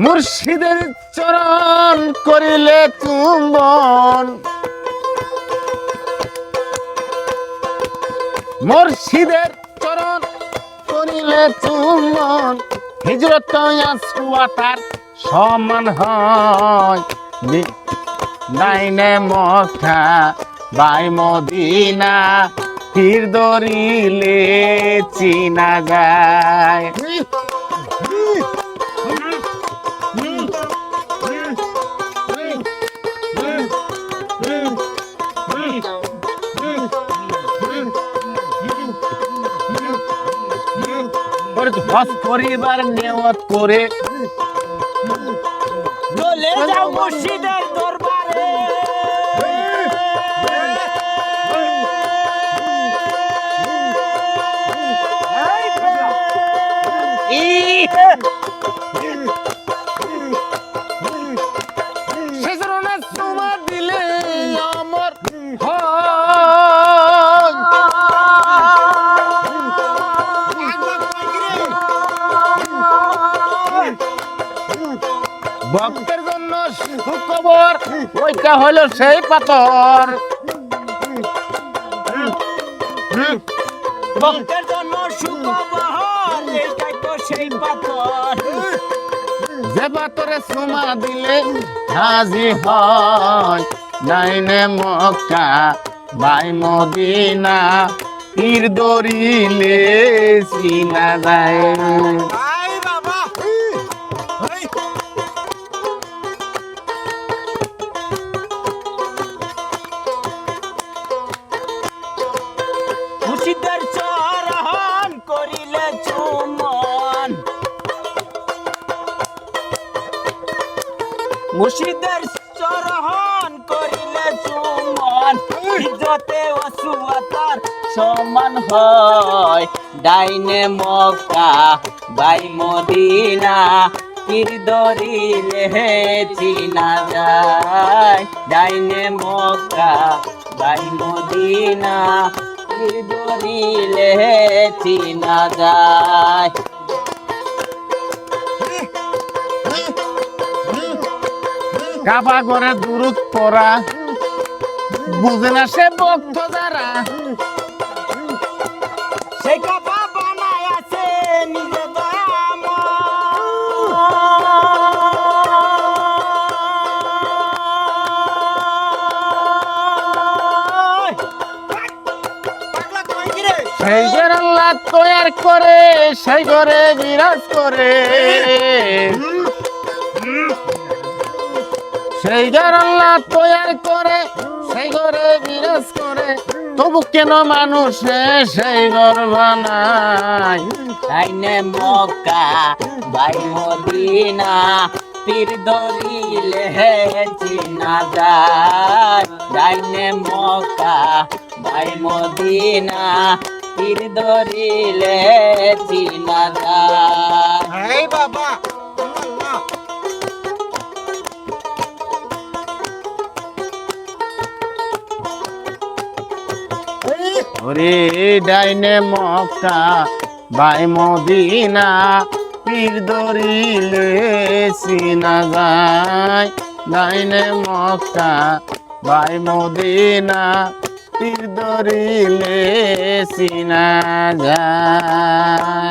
মুর্শিদের চরণ করিলে চুম্বন, মুর্শিদের চরণ করিলে চুম্বন, হিজরত তার সমান হয়। ডাইনে মক্কা বাই মদিনা, তীর ধরিলে চিনা যায়। হজ করিবার নিয়ত করে চলে যাও মুর্শিদের দরবারে, সেজন্য চুমা দিলে আমার ভক্তের জন্য সুখবর, ওইটা হলো সেই পাথর। ভক্তের জন্য সুখবর, এইটাই তো সেই পাথর। যে পাথরে চুমা দিলে হাজি হয়, ডাইনে মক্কা বাই মদিনা, তীর ধরিলে চিনা যায়। মুর্শিদের চরণ করিলে চুম্বন, মুর্শিদের চরণ করিলে চুম্বন, হিজরতে ওয়াসুয়াতার সমান হয়। ডাইনে মক্কা বাই মদিনা, তীর ধরিলে চিনা যায়। ডাইনে মক্কা বাই মদিনা, তীর ধরিলে চিনা যায়। কাবা করে দুরুদ পড়া বুঝে না সে ভক্ত যারা, সে কাবা বানায় আছে নিজে সেই ঘর আল্লাহ তৈয়ার করে, সেই ঘরে বিরাজ করে। সেই ঘর আল্লাহ তৈয়ার করে, সেই ঘরে বিরাজ করে, তবু কেন মানুষে সেই ঘর বানায়? ডাইনে মক্কা বাই মদিনা, তীর ধরিলে চিনা যায়। ডাইনে মক্কা বাই মদিনা, তীর ধরিলে চিনা যায়। বাবা ওরে ডাইনে মক্কা বাই মদিনা, পীর ধরিলে চিনা যায়। ডাইনে মক্কা বাই মদিনা, পীর ধরিলে চিনা যায়।